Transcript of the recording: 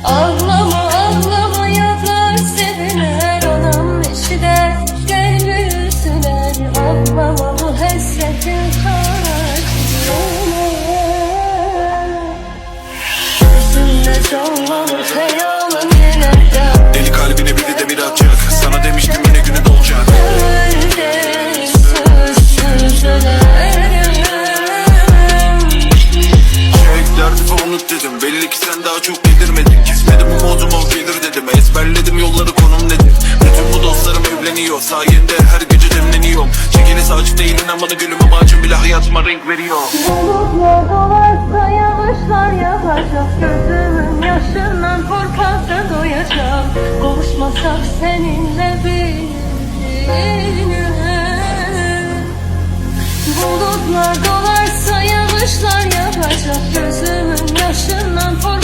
Ağlama ağlama yazar seviler, anam eşi de gel yüzüler. Ağlama bu hasretin kaçırılır. Gözümde canlanır hayalın yeniden. Deli kalbine biri de bir atacak. Sana demiştim yine günü dolacak. Öyle sözsüz ölerim. Çek derdi ve unut dedim. Belli ki sen daha çok yedirmedin. Kesmedim umudumu gelir dedim. Ezberledim yolları konum dedim. Bütün bu dostlarım evleniyor. Sayende her gece demleniyorum. Çekili sadece değil inanmadı gülüm ama acım bile hayatıma renk veriyor. Bulutlar dolarsa yağışlar yağacak. Gözümün yaşından korkakta doyacağım. Kavuşmasak seninle bir gün. Bulutlar dolarsa yağışlar yağacak. Gözümün yaşından korkakta